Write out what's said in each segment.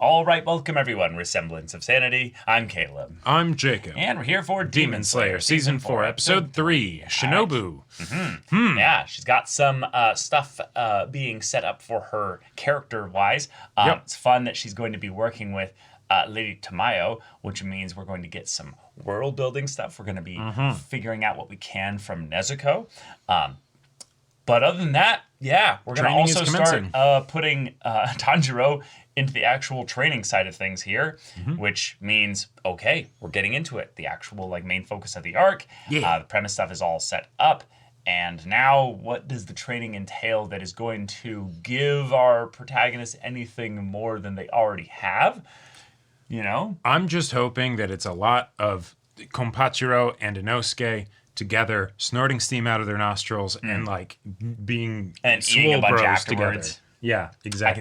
All right, welcome everyone. We're Semblance of Sanity. I'm Caleb. I'm Jacob. And we're here for Demon Slayer, Season 4, Episode 3, Shinobu. Yeah, she's got some stuff being set up for her character-wise. Yep. It's fun that she's going to be working with Lady Tamayo, which means we're going to get some world-building stuff. We're going to be figuring out what we can from Nezuko. But other than that, yeah, we're going to also start putting Tanjiro into the actual training side of things here, which means, okay, we're getting into it. The actual main focus of the arc, the premise stuff is all set up. And now what does the training entail that is going to give our protagonists anything more than they already have? You know? I'm just hoping that it's a lot of Konpachiro and Inosuke together, snorting steam out of their nostrils and being and eating a bunch afterwards. Together. Yeah, exactly.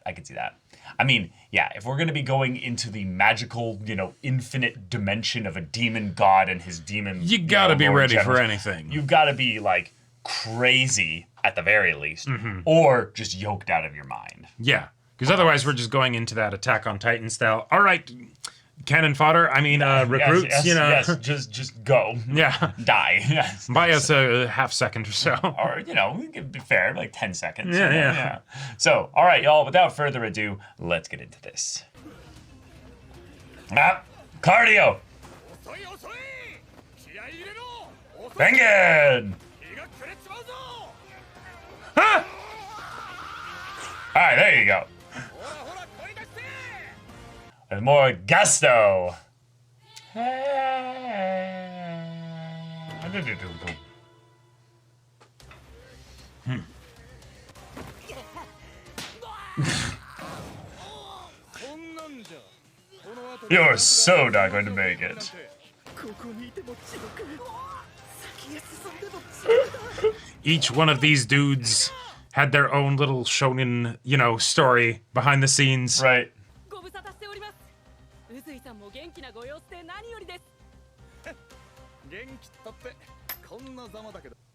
I could see that. I mean, yeah, if we're going to be going into the magical, infinite dimension of a demon god and his demon... You gotta be ready for anything. You've got to be, crazy at the very least, or just yoked out of your mind. Yeah, because otherwise we're just going into that Attack on Titan style. All right, cannon fodder, recruits, Yes, just go. Yeah. Die. Yes. Buy us a half second or so. Or, we can be fair, 10 seconds. Yeah. So, all right, y'all, without further ado, let's get into this. Cardio! Tengen! Huh? All right, there you go. With more gusto. You're so not going to make it. Each one of these dudes had their own little shonen, story behind the scenes. Right.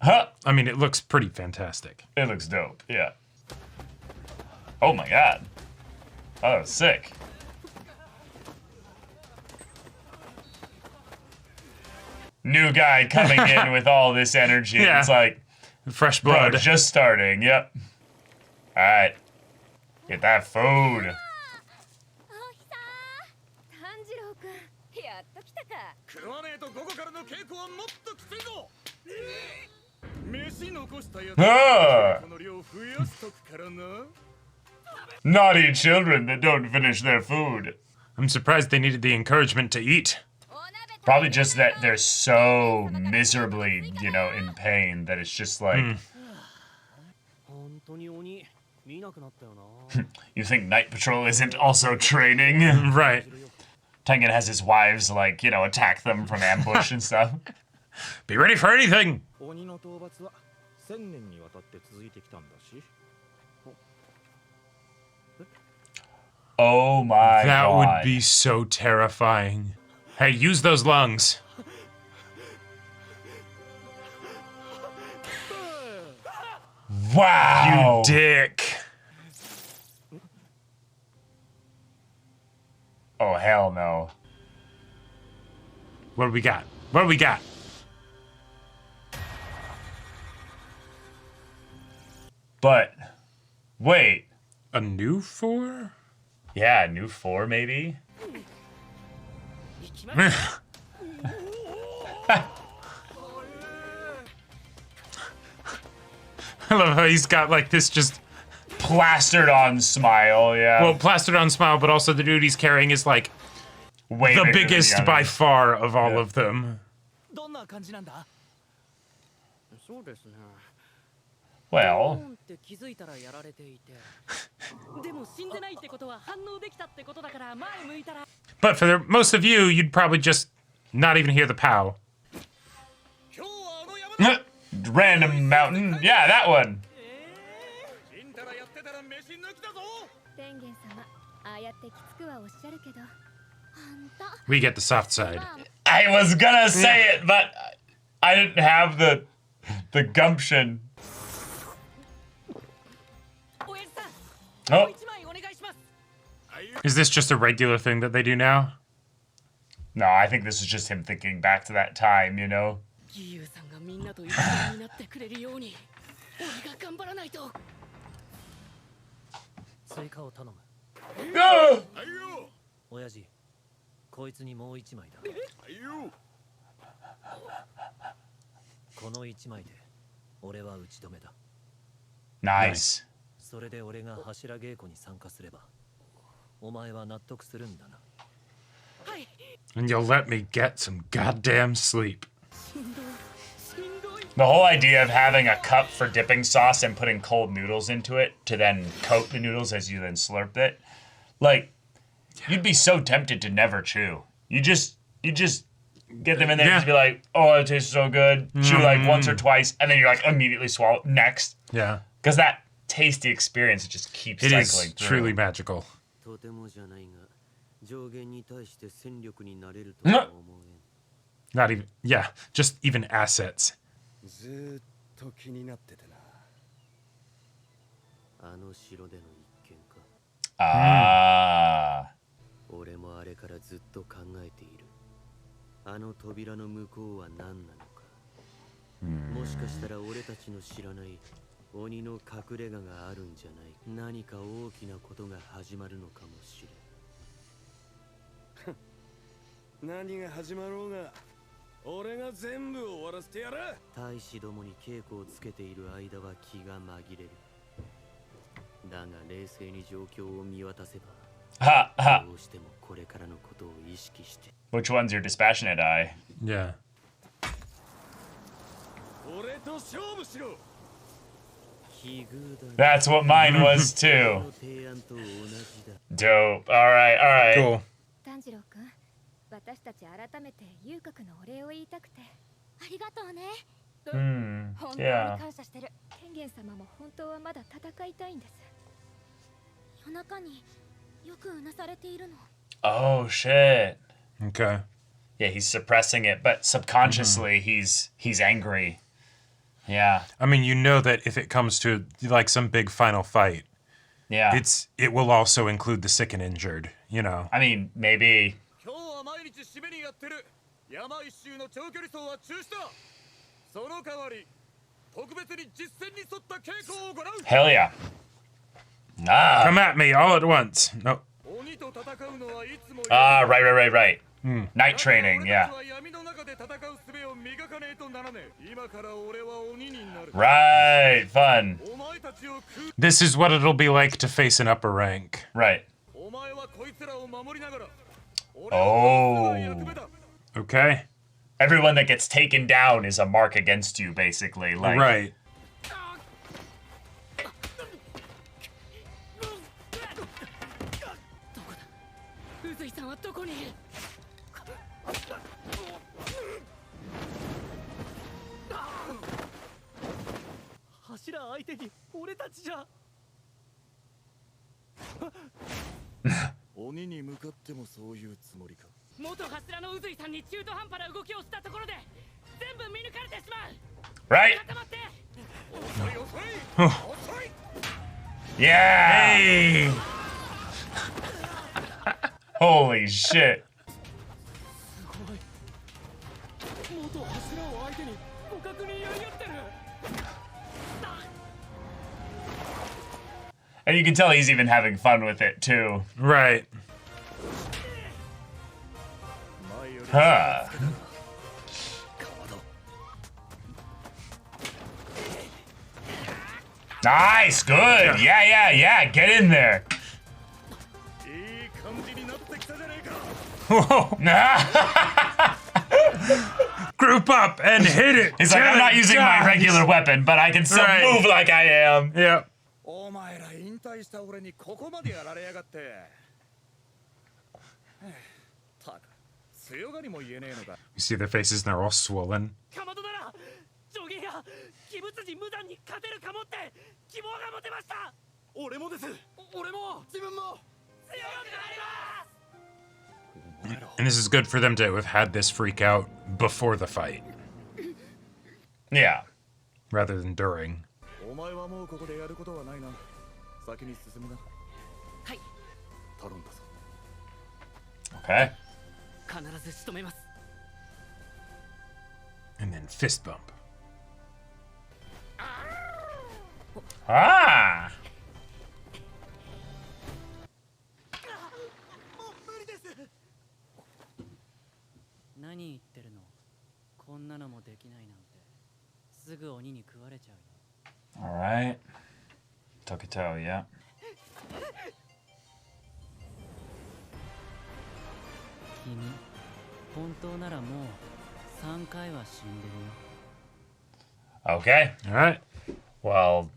Huh? I mean, it looks pretty fantastic. It looks dope, yeah. Oh my god. Oh, sick. New guy coming in with all this energy. Yeah. It's like... Fresh blood. Bro, just starting, yep. Alright. Get that food. Naughty children that don't finish their food. I'm surprised they needed the encouragement to eat. Probably just that they're so miserably, in pain that it's just like... You think Night Patrol isn't also training? Right. Tengen has his wives, attack them from ambush and stuff. Be ready for anything! Oh my god. That would be so terrifying. Hey, use those lungs. Wow. You dick. Oh, hell no. What do we got? What do we got? But, wait. A new 4? Yeah, new 4 maybe? I love how he's got this just plastered on smile, yeah. Well, plastered on smile, but also the dude he's carrying is way the biggest by far of all of them. Well, but for most of you, you'd probably just not even hear the pow. Random mountain. Yeah, that one. We get the soft side. I was gonna say it, but I didn't have the gumption. Oh. Is this just a regular thing that they do now? No, I think this is just him thinking back to that time, you know? 義勇さんがみんなと一緒になってくれるように俺が頑張らないと追加を頼む Ah! 親父こいつにもう一枚だこの一枚で俺は打ち止めだ Nice. それで俺が柱稽古に参加すればお前は納得するんだなはい And you'll let me get some goddamn sleep. The whole idea of having a cup for dipping sauce and putting cold noodles into it to then coat the noodles as you then slurp it. Like, you'd be so tempted to never chew. You just get them in there and just be like, oh, it tastes so good. Chew like once or twice, and then you're like immediately swallow next. Yeah. Because that tasty experience just keeps It cycling is through. truly magical. とてもじゃないが上限に対して戦力になれるとは思えん Not even, yeah, just even assets. ずーっと気になっててな。あの城での一件か Ah. 俺もあれからずっと考えているあの扉の向こうは何なのかもしかしたら俺たちの知らない鬼の隠れ家があるんじゃない何か大きなことが始まるのかもしれん何が始まろうが、俺が全部終わらせてやる。大使どもに稽古をつけている間は気が紛れるだが冷静に状況を見渡せば Ha ha. どうしてもこれからのことを意識して Which one's your dispassionate eye? Yeah. 俺と勝負しろ。 That's what mine was too. Dope. All right, all right. Cool. 炭治郎くん、私たち改めて遊郭のお礼を言いたくて。ありがとうね。本当に Yeah. 感謝してる。天元様も本当はまだ戦いたいんです。夜中によくうなされているの。Oh shit. Okay. Yeah, he's suppressing it, but subconsciously he's angry. Yeah. I mean, you know that if it comes to like some big final fight, Yeah. it will also include the sick and injured, you know. I mean, maybe. 今日は毎日締めにやってる。山一周の長距離走は中止だ。その代わり特別に実践に沿った稽古を行う。 Hell yeah. Ah. Come at me all at once. No. 鬼と戦うのはいつも Ah, right. Night training, yeah. 闇の中で戦う術を磨かねえとならねえ。今から俺は鬼になる。 Right. Fun. お前たちを食う。 This is what it'll be like to face an upper rank. Right. お前はこいつらを守りながら。 Oh. Okay. Everyone that gets taken down is a mark against you, basically. Like. Right. 宇髄さんはどこにいる柱相手に俺たちじゃ鬼に向かってもそういうつもりか。元柱の宇髄さんに中途半端な動きをしたところで全部見抜かれてしまう Right. 固まって Yeah. Hey. Holy shit. 元柱を相手に互角にやり合ってる And you can tell he's even having fun with it, too. Right. Huh. Nice. Good. Yeah. Get in there. いい感じになってきたじゃねえか。 Group up and hit it. He's like, I'm not using my Guys. regular weapon, but I can still Right. move like I am. Yep. お前ら引退した俺にここまでやられやがって。たく強がりも言えねえのか。 You see their faces and they're all swollen. かまどなら上下が鬼物児無残に勝てるかもって希望が持てました俺もです。俺も自分も。強くなります And this is good for them to have had this freak out before the fight Yeah. rather than during. お前はもうここでやることはないな。先に進むな。はい頼んだぞ。 Okay. 必ず仕留めます。 And then fist bump. Ah! もう無理です。何言ってるの。こんなのもできないなんて。すぐ鬼に食われちゃうよ。 All right. Tokito, yeah. 君、本当ならもう3回は死んでるよ。 Okay. All right. Well,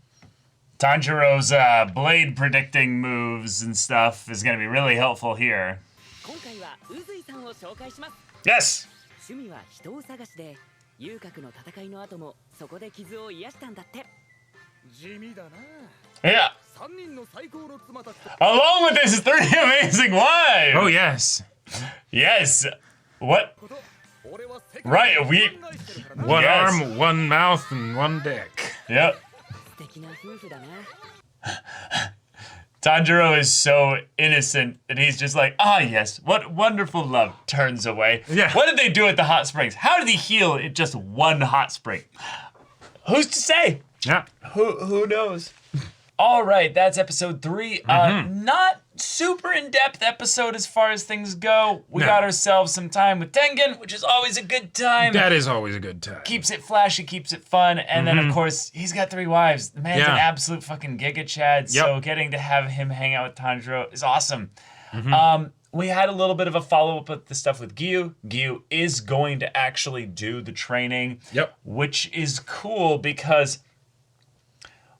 Tanjiro's blade predicting moves and stuff is going to be really helpful here. 今回は宇髄さんを紹介します。 Yes. 趣味は人を探しで、遊郭の戦いの後もそこで傷を癒したんだって。地味だな。 Yeah. 3人の最高の妻たちと Along with his 3 amazing wives. Oh yes. Yes. What? こと。俺は世界 Right, を we- 考えしてるからな。 One Yes. arm, one mouth, and one dick. Yep. 素敵な夫婦だな。 Tanjiro is so innocent and he's just like, ah, yes, what wonderful love. Turns away. Yeah. What did they do at the hot springs? How did he heal in just one hot spring? Who's to say? Yeah. Who knows? All right, that's episode 3. Not super in-depth episode as far as things go. We No. got ourselves some time with Tengen, which is always a good time. That is always a good time. Keeps it flashy, keeps it fun, and then of course he's got 3 wives. The man's an Yeah. absolute fucking giga chad. So Yep. getting to have him hang out with Tanjiro is awesome. We had a little bit of a follow-up with the stuff with Gyu. Gyu is going to actually do the training, Yep. which is cool because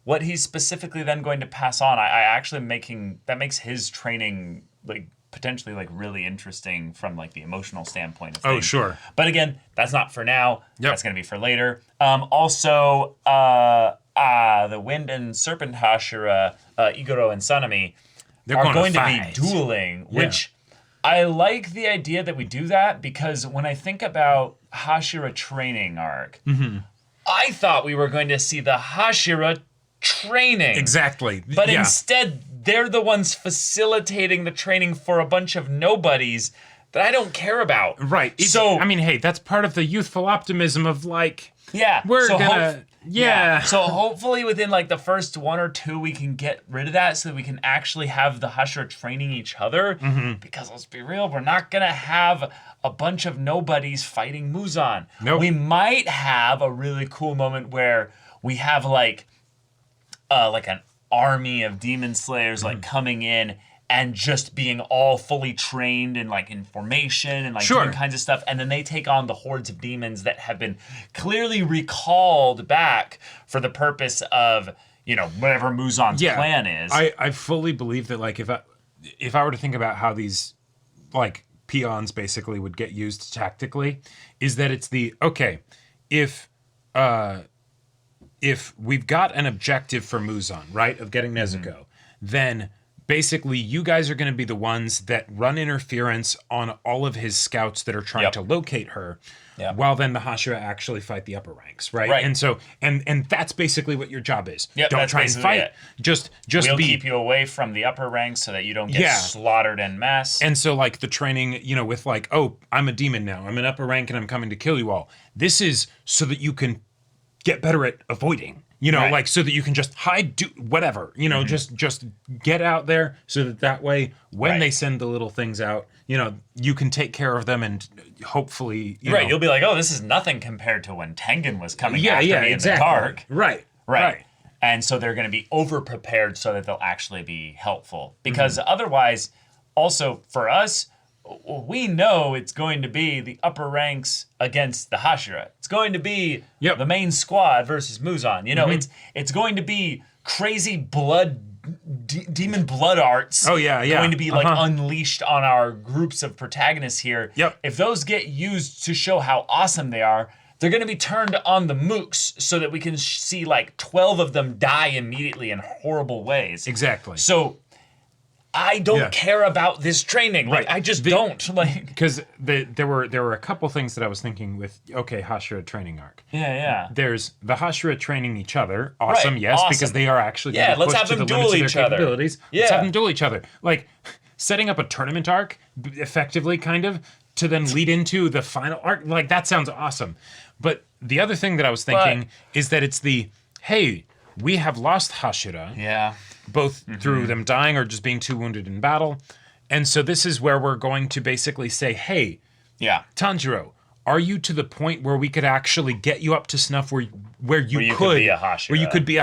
what he's specifically then going to pass on, I actually makes his training like potentially like really interesting from like the emotional standpoint of things. Oh, sure. But again, that's not for now. Yep. That's going to be for later. Also, the Wind and Serpent Hashira, Igoro and Sanami They're are going to fight. be dueling, which I like the idea that we do that because when I think about Hashira training arc, I thought we were going to see the Hashira training. Exactly. But yeah. instead, they're the ones facilitating the training for a bunch of nobodies that I don't care about. Right. So, I mean, hey, that's part of the youthful optimism of like, yeah. we're so gonna, yeah. So hopefully within like the first 1 or 2, we can get rid of that so that we can actually have the Hashira training each other. Because let's be real, we're not going to have a bunch of nobodies fighting Muzan. Nope. We might have a really cool moment where we have like an army of demon slayers like coming in and just being all fully trained and like in formation and like Sure. doing kinds of stuff, and then they take on the hordes of demons that have been clearly recalled back for the purpose of, you know, whatever Muzan's plan is. I fully believe that like if I were to think about how these like peons basically would get used tactically, is that it's the okay, if we've got an objective for Muzan, right, of getting Nezuko, then basically you guys are going to be the ones that run interference on all of his scouts that are trying to locate her, while then the Hashira actually fight the upper ranks, right? And so and that's basically what your job is. Yep, Don't that's try and basically fight. it. Just we'll be keep you away from the upper ranks so that you don't get slaughtered en masse. And so, like, the training, you know, with like, oh, I'm a demon now. I'm an upper rank and I'm coming to kill you all. This is so that you can get better at avoiding, you know, like so that you can just hide, do whatever, you know, just get out there so that way when they send the little things out, you know, you can take care of them and hopefully, you know. You'll be like, oh, this is nothing compared to when Tengen was coming after me in the dark. Right. And so they're going to be over-prepared so that they'll actually be helpful. Because otherwise, also for us, we know it's going to be the upper ranks against the Hashira. It's going to be the main squad versus Muzan. You know, it's going to be crazy demon blood arts. Oh, yeah. Going to be like unleashed on our groups of protagonists here. If those get used to show how awesome they are, they're going to be turned on the mooks so that we can see like 12 of them die immediately in horrible ways. Exactly. So I don't care about this training. Like I just don't. Like because there were a couple things that I was thinking with Hashira training arc. There's the Hashira training each other. Awesome, yes, because they are actually going to let's push have to them the limits duel of their each other. capabilities. Let's have them duel each other. Like setting up a tournament arc, effectively, kind of, to then lead into the final arc. Like, that sounds awesome. But the other thing that I was thinking is that it's hey, we have lost Hashira. Yeah. Both through them dying or just being too wounded in battle. And so this is where we're going to basically say, hey, Tanjiro, are you to the point where we could actually get you up to snuff where you could be a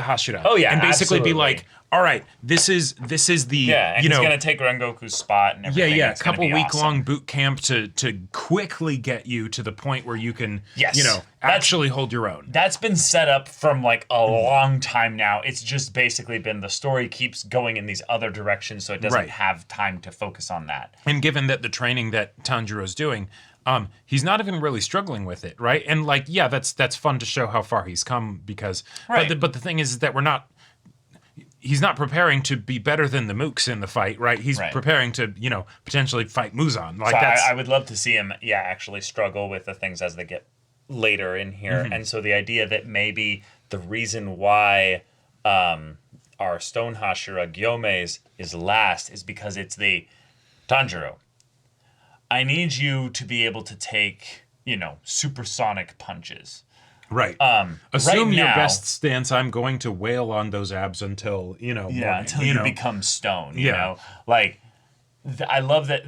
Hashira? Oh yeah, and basically absolutely. be like, all right, this is the and he's gonna take Rengoku's spot and everything. a It's gonna couple be week awesome. long boot camp to quickly get you to the point where you can Yes. actually hold your own. That's been set up from like a long time now. It's just basically been the story keeps going in these other directions, so it doesn't have time to focus on that. And given that the training that Tanjiro's doing, he's not even really struggling with it, right? And like, yeah, that's fun to show how far he's come because, but the thing is that he's not preparing to be better than the mooks in the fight, right? He's preparing to, potentially fight Muzan. Like, so I would love to see him, actually struggle with the things as they get later in here. And so the idea that maybe the reason why our Stone Hashira Gyome's is last is because it's the Tanjiro. I need you to be able to take, supersonic punches. Right. Assume right your now, best stance. I'm going to wail on those abs until, morning, until you become stone, you know? Like, I love that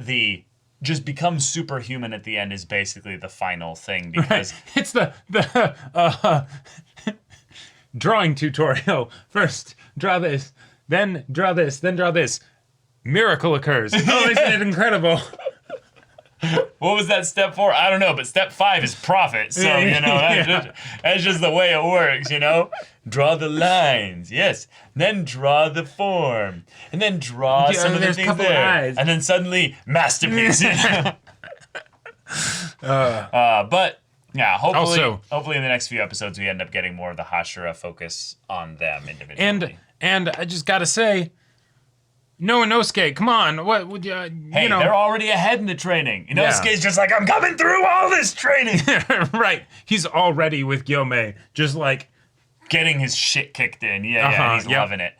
just become superhuman at the end is basically the final thing because... It's the drawing tutorial. First, draw this, then draw this, then draw this. Miracle occurs. Oh, isn't it incredible? What was that step 4? I don't know, but step 5 is profit. So, that's just the way it works, Draw the lines, yes. Then draw the form. And then draw some of the things there. Eyes. And then suddenly, masterpiece. But, yeah, hopefully in the next few episodes we end up getting more of the Hashira focus on them individually. And I just gotta say, Noah Inosuke, come on. What would you, Hey, they're already ahead in the training. Inosuke's just like, I'm coming through all this training. Right. He's already with Gyome, just like getting his shit kicked in. And he's loving it.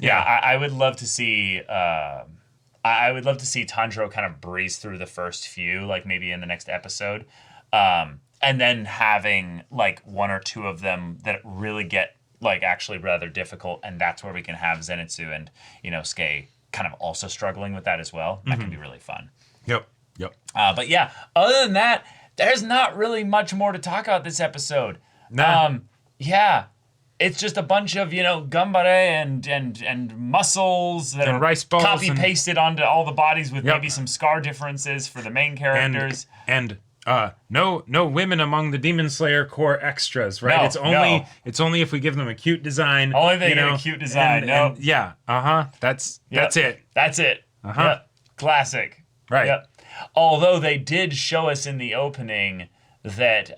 I would love to see I would love to see Tanjiro kind of breeze through the first few, like maybe in the next episode. And then having like one or two of them that really get like actually rather difficult, and that's where we can have Zenitsu and Inosuke kind of also struggling with that as well. That can be really fun. Yep. But yeah, other than that, there's not really much more to talk about this episode. Nah. It's just a bunch of, gambare and muscles that And are rice balls copy-pasted onto all the bodies with maybe some scar differences for the main characters. And no women among the Demon Slayer core extras, right? No, it's only if we give them a cute design. Only they get a cute design. That's it. That's it. Yep. Classic. Right. Yep. Although they did show us in the opening that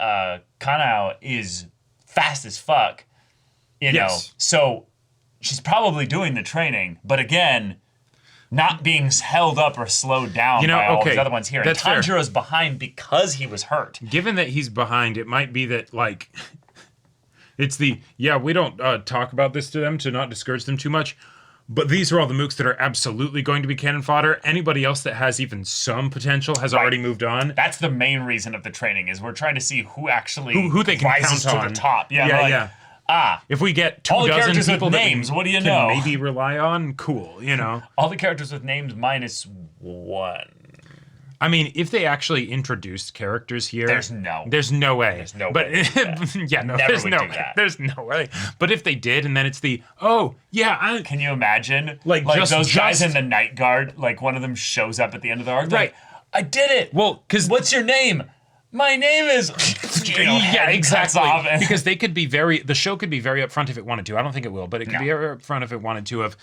Kanao is fast as fuck, so she's probably doing the training, but again, not being held up or slowed down by all these other ones here. And Tanjiro's behind because he was hurt. Given that he's behind, it might be that, like, it's we don't talk about this to them to not discourage them too much, but these are all the mooks that are absolutely going to be cannon fodder. Anybody else that has even some potential has already moved on. That's the main reason of the training, is we're trying to see who actually who they can rises count to on. the top. If we get all the 2 dozen characters with people that names, what do you can know? maybe rely on, cool, All the characters with names minus 1. I mean, if they actually introduced characters here, there's no way. There's no way. There's no way. There's no way. There's no way. But if they did, and then it's can you imagine? Like those guys in the night guard, like one of them shows up at the end of the arc. Right. Like, I did it. Well, because what's your name? My name is. Exactly. Because they could be the show could be very upfront if it wanted to. I don't think it will, but it could be very upfront if it wanted to. Of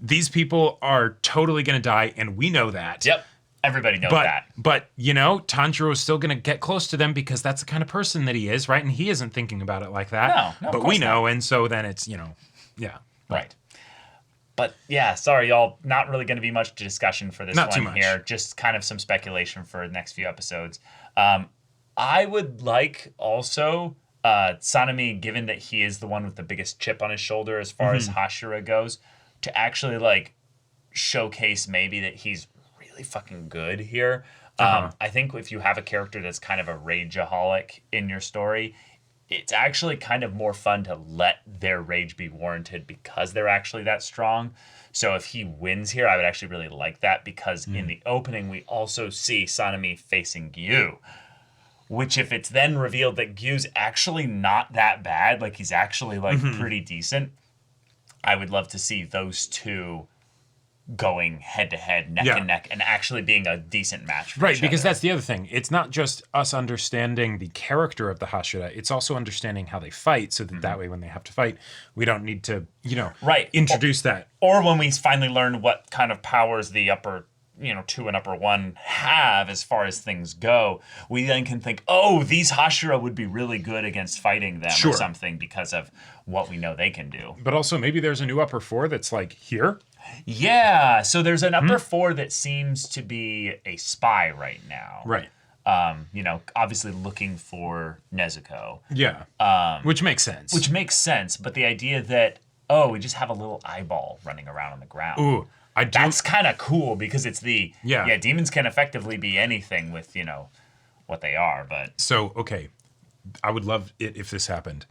these people are totally going to die, and we know that. Yep. Everybody knows that. But, Tanjiro is still going to get close to them because that's the kind of person that he is, right? And he isn't thinking about it like that. No, but we know, and so then it's, Right. But yeah, sorry, y'all. Not really going to be much discussion for this Not one too much. here. Just kind of some speculation for the next few episodes. I would like also Sanami, given that he is the one with the biggest chip on his shoulder as far as Hashira goes, to actually like showcase maybe that he's really fucking good here. I think if you have a character that's kind of a rageaholic in your story, it's actually kind of more fun to let their rage be warranted because they're actually that strong. So if he wins here, I would actually really like that, because in the opening, we also see Sanemi facing Gyu, which if it's then revealed that Gyu's actually not that bad, like he's actually like pretty decent, I would love to see those two going head to head, neck and neck, and actually being a decent match for Right, each because other. that's the other thing. It's not just us understanding the character of the Hashira, it's also understanding how they fight, so that that way when they have to fight, we don't need to, introduce that. Or when we finally learn what kind of powers the upper 2 and upper 1 have as far as things go, we then can think, oh, these Hashira would be really good against fighting them or something because of what we know they can do. But also maybe there's a new upper 4 that's like here. Yeah, so there's an upper 4 that seems to be a spy right now. Right. Obviously looking for Nezuko. Yeah. Which makes sense. Which makes sense, but the idea that, we just have a little eyeball running around on the ground. Ooh, that's kind of cool, because it's Yeah, demons can effectively be anything with, what they are, but... So, okay, I would love it if this happened.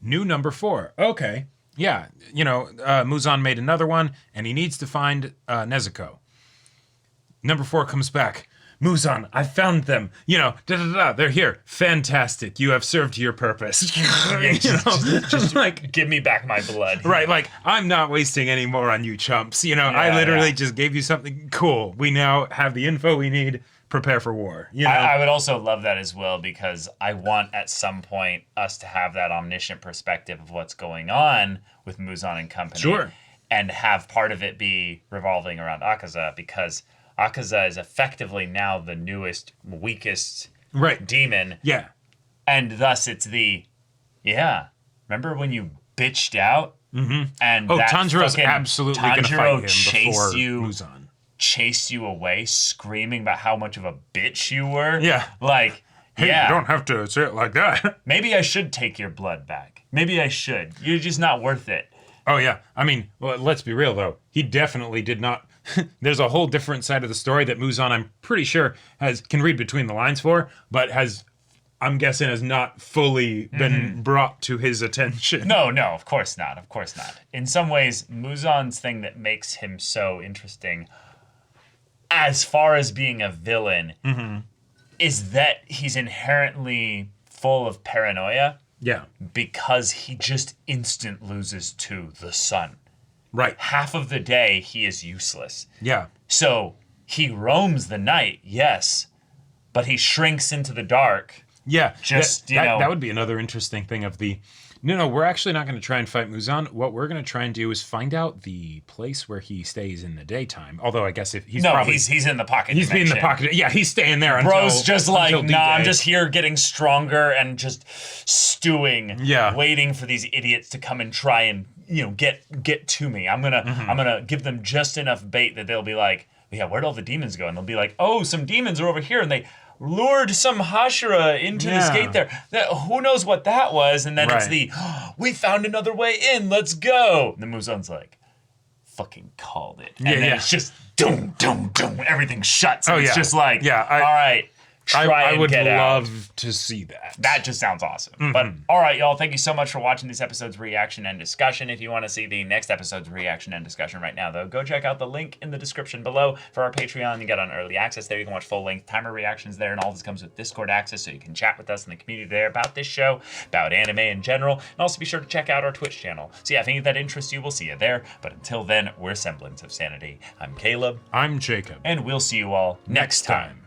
New number 4. Okay. Yeah, Muzan made another one, and he needs to find Nezuko. Number 4 comes back. Muzan, I found them. They're here. Fantastic. You have served your purpose. just like, give me back my blood. Right, like, I'm not wasting any more on you chumps. I literally just gave you something cool. We now have the info we need. Prepare for war. I would also love that as well, because I want at some point us to have that omniscient perspective of what's going on with Muzan and company. Sure. And have part of it be revolving around Akaza, because Akaza is effectively now the newest, weakest demon. Yeah. And thus it's remember when you bitched out? Mm-hmm. And Tanjiro's absolutely going to fight him before Muzan. Chased you away, screaming about how much of a bitch you were. Yeah. Like, hey, you don't have to say it like that. Maybe I should take your blood back. Maybe I should. You're just not worth it. Oh, yeah. I mean, well, let's be real, though. He definitely did not... There's a whole different side of the story that Muzan, I'm pretty sure, can read between the lines for, but I'm guessing, has not fully been brought to his attention. No, of course not. Of course not. In some ways, Muzan's thing that makes him so interesting, as far as being a villain, is that he's inherently full of paranoia. Yeah. Because he just instant loses to the sun. Right. Half of the day, he is useless. Yeah. So he roams the night, yes, but he shrinks into the dark. Yeah. Just, that would be another interesting thing of the... No, we're actually not going to try and fight Muzan. What we're going to try and do is find out the place where he stays in the daytime. Although I guess if he's he's in the pocket. He's dimension. in the pocket. Yeah, he's staying there until... Bro's just like, D-Day. I'm just here getting stronger and just stewing. Yeah. Waiting for these idiots to come and try and, get to me. I'm gonna give them just enough bait that they'll be like, yeah, where'd all the demons go? And they'll be like, oh, some demons are over here, and they lured some Hashira into this gate there. Who knows what that was? And then it's we found another way in, let's go. And the Muzan's like, fucking called it. And then it's just doom, doom, doom. Everything shuts. And it's just like, all right, I would get love out. to see that. That just sounds awesome. But all right, y'all, thank you so much for watching this episode's reaction and discussion. If you want to see the next episode's reaction and discussion right now, though, go check out the link in the description below for our Patreon. You get on early access there. You can watch full-length timer reactions there, and all this comes with Discord access, so you can chat with us in the community there about this show, about anime in general, and also be sure to check out our Twitch channel. So yeah, if any of that interests you, we'll see you there. But until then, we're Semblance of Sanity. I'm Caleb. I'm Jacob. And we'll see you all next time.